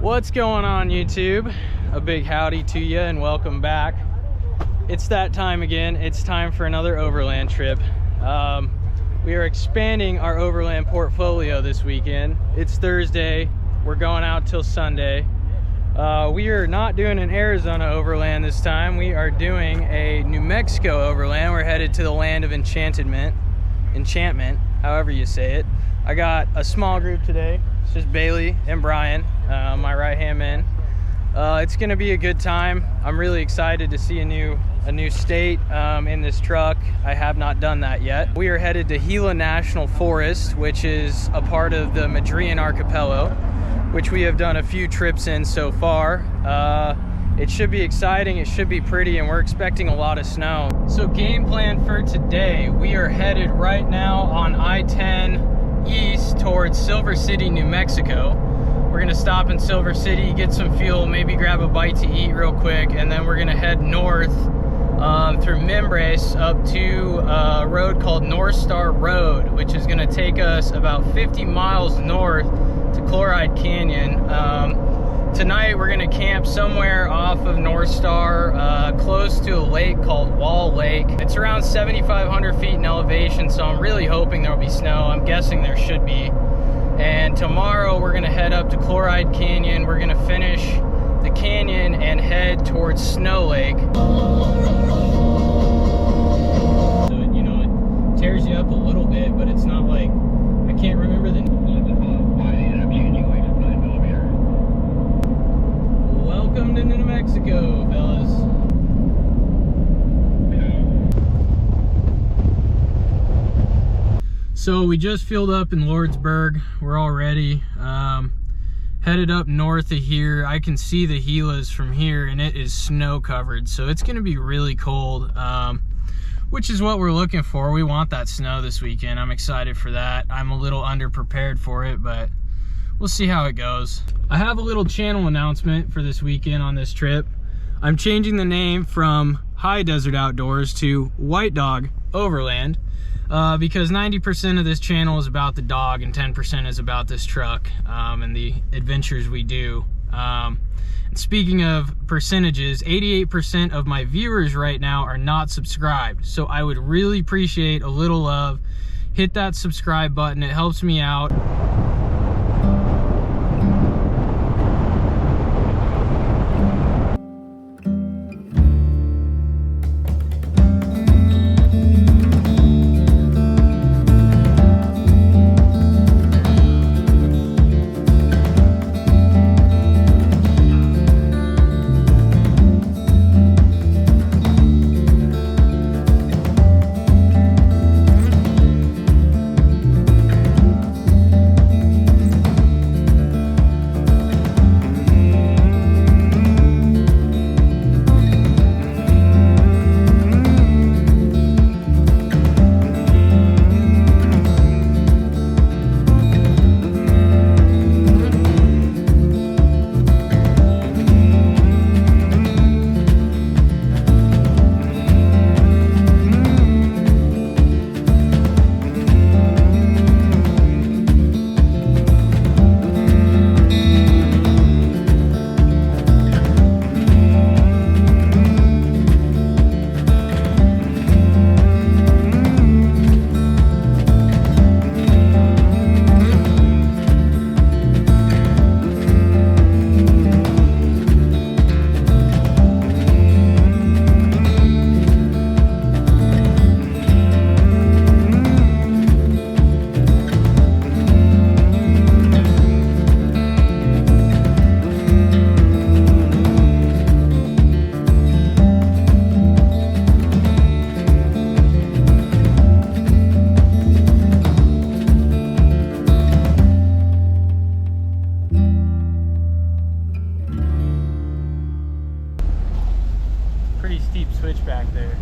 What's going on, YouTube? A big howdy to you and welcome back. It's that time again. It's time for another overland trip. We are expanding our overland portfolio this weekend. It's Thursday. We're going out till Sunday. We are not doing an Arizona overland this time. We are doing a New Mexico overland. We're headed to the land of enchantment, however you say it. I got a small group today. It's just Bailey and Brian, my right-hand man. It's gonna be a good time. I'm really excited to see a new state in this truck. I have not done that yet. We are headed to Gila National Forest, which is a part of the Madrean Archipelago, which we have done a few trips in so far. It should be exciting, it should be pretty, and we're expecting a lot of snow. So game plan for today, we are headed right now on I-10 east towards Silver City, New Mexico. We're gonna stop in Silver City, get some fuel, maybe grab a bite to eat real quick, and then we're gonna head north through Mimbres up to a road called North Star Road, which is gonna take us about 50 miles north to Chloride Canyon. Tonight we're gonna camp somewhere off of North Star, close to a lake called Wall Lake. It's around 7,500 feet in elevation, so I'm really hoping there'll be snow. I'm guessing there should be. And tomorrow we're gonna head up to Chloride Canyon. We're gonna finish the canyon and head towards Snow Lake. So, you know, it tears you up a little bit, but it's not like, I can't remember the name. Welcome to New Mexico, fellas. So we just filled up in Lordsburg. We're all ready. Headed up north of here. I can see the Gilas from here, and it is snow covered, so it's gonna be really cold, which is what we're looking for. We want that snow this weekend. I'm excited for that. I'm a little underprepared for it, but we'll see how it goes. I have a little channel announcement for this weekend on this trip. I'm changing the name from High Desert Outdoors to White Dog Overland, because 90% of this channel is about the dog and 10% is about this truck and the adventures we do. And speaking of percentages, 88% of my viewers right now are not subscribed, so I would really appreciate a little love. Hit that subscribe button, it helps me out. Pretty steep switch back there.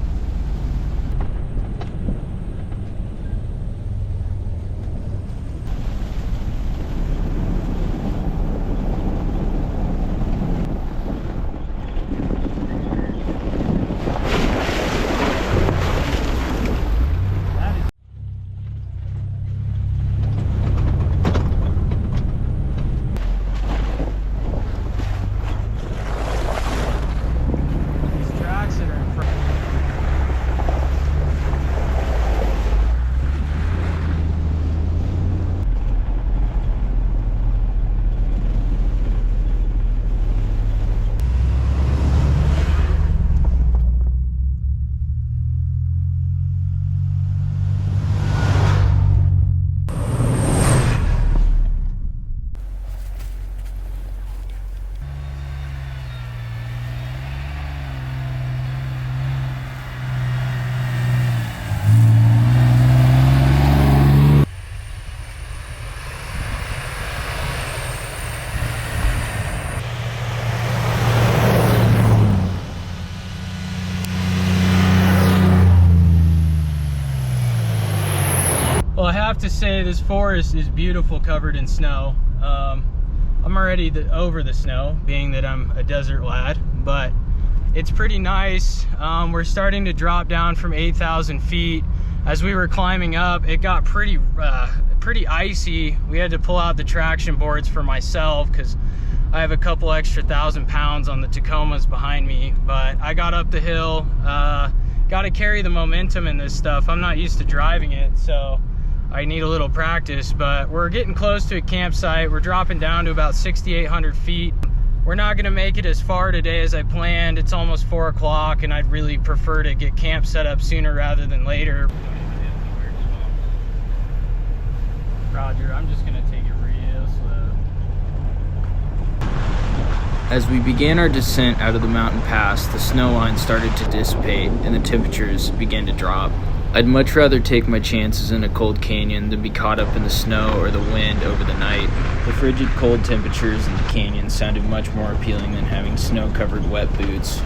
have to say this forest is beautiful, covered in snow. I'm already over the snow, being that I'm a desert lad, but it's pretty nice. We're starting to drop down from 8,000 feet. As we were climbing up, it got pretty icy. We had to pull out the traction boards for myself because I have a couple extra 1,000 pounds on the Tacomas behind me, but I got up the hill. Got to carry the momentum in this stuff. I'm not used to driving it, so I need a little practice, but we're getting close to a campsite. We're dropping down to about 6,800 feet. We're not gonna make it as far today as I planned. It's almost 4 o'clock and I'd really prefer to get camp set up sooner rather than later. Roger, I'm just gonna take it real slow. As we began our descent out of the mountain pass, the snow line started to dissipate and the temperatures began to drop. I'd much rather take my chances in a cold canyon than be caught up in the snow or the wind over the night. The frigid cold temperatures in the canyon sounded much more appealing than having snow-covered wet boots.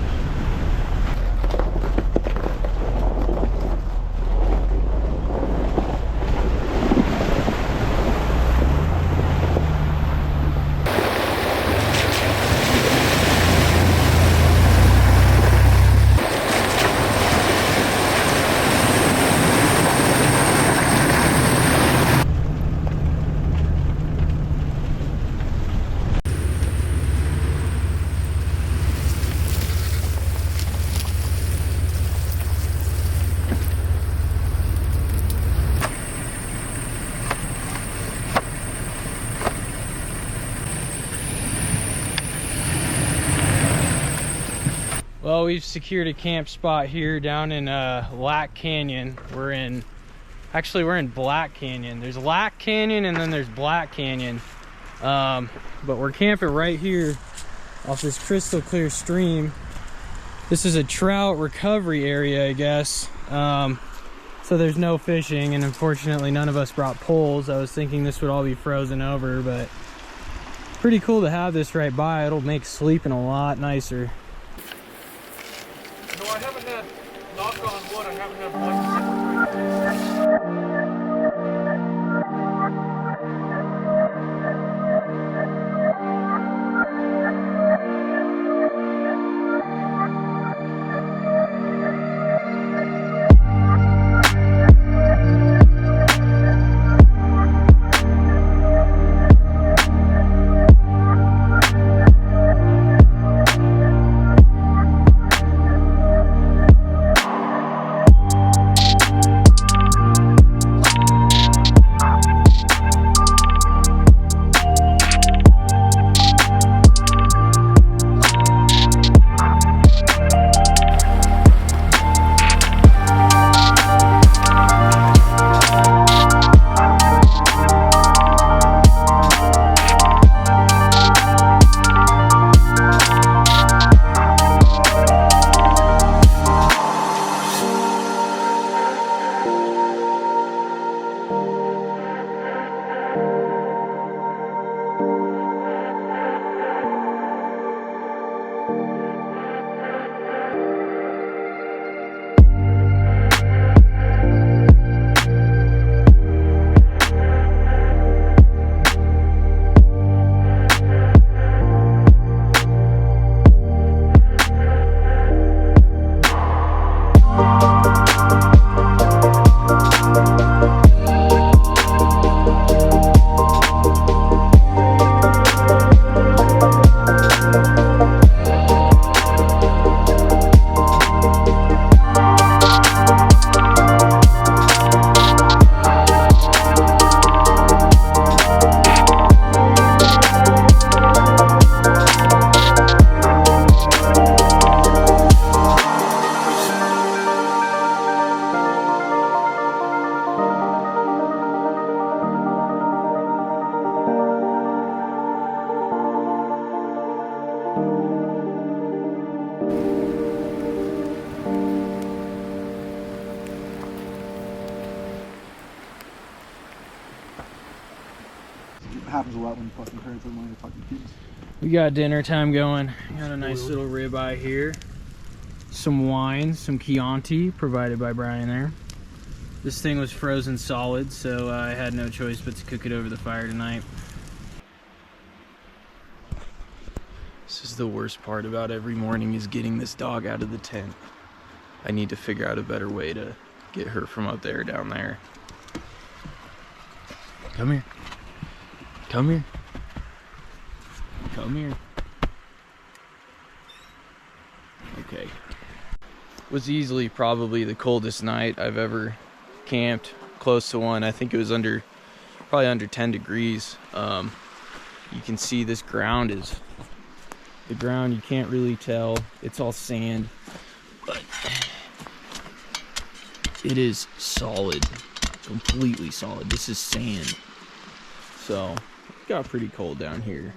Well, we've secured a camp spot here down in Lac Canyon. We're in Black Canyon. There's Lac Canyon and then there's Black Canyon. But we're camping right here off this crystal clear stream. This is a trout recovery area, I guess. So there's no fishing, and unfortunately none of us brought poles. I was thinking this would all be frozen over, but pretty cool to have this right by. It'll make sleeping a lot nicer. No, I haven't had, knock on wood, I haven't had one. Happens a lot when fucking parents have money to fucking kids. We got dinner time going. Got a nice little ribeye here. Some wine, some Chianti provided by Brian there. This thing was frozen solid, so I had no choice but to cook it over the fire tonight. This is the worst part about every morning, is getting this dog out of the tent. I need to figure out a better way to get her from up there down there. Come here. Come here. Come here. Okay. Was easily probably the coldest night I've ever camped. Close to one. I think it was probably under 10 degrees. You can see this ground is, the ground you can't really tell. It's all sand, but it is solid, completely solid. This is sand. So it got pretty cold down here.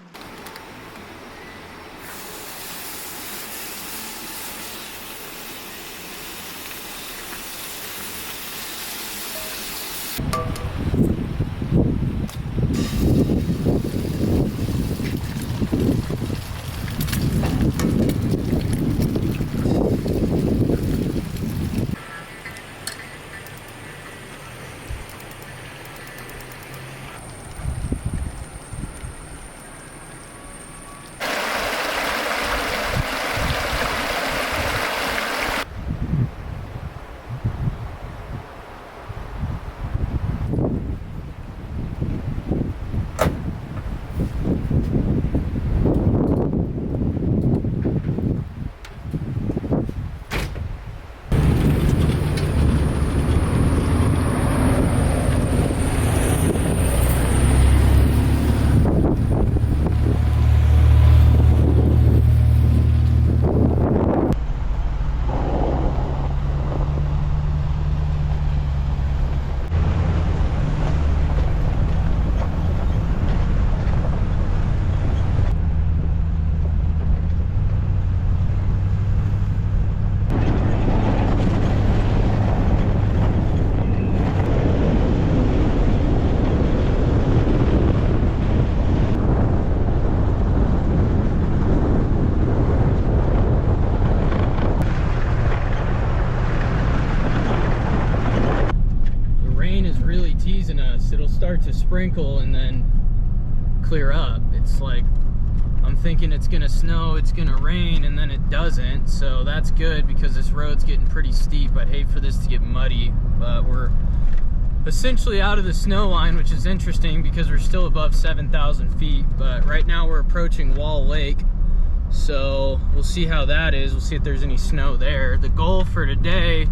It'll start to sprinkle and then clear up. It's like, I'm thinking it's gonna snow, it's gonna rain, and then it doesn't. So that's good because this road's getting pretty steep. I'd hate for this to get muddy, but we're essentially out of the snow line, which is interesting because we're still above 7,000 feet. But right now we're approaching Wall Lake, so we'll see how that is. We'll see if there's any snow there. The goal for today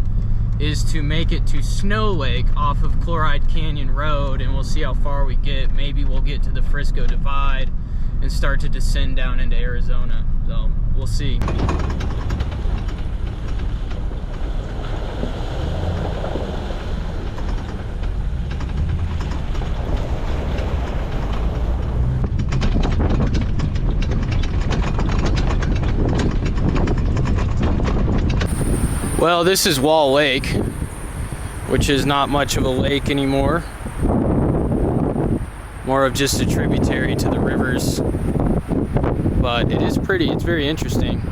is to make it to Snow Lake off of Chloride Canyon Road, and we'll see how far we get. Maybe we'll get to the Frisco Divide and start to descend down into Arizona. So we'll see. Well, this is Wall Lake, which is not much of a lake anymore. More of just a tributary to the rivers. But it is pretty, it's very interesting.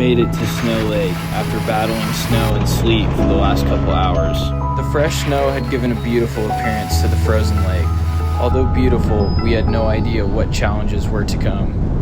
made it to Snow Lake after battling snow and sleet for the last couple hours. The fresh snow had given a beautiful appearance to the frozen lake. Although beautiful, we had no idea what challenges were to come.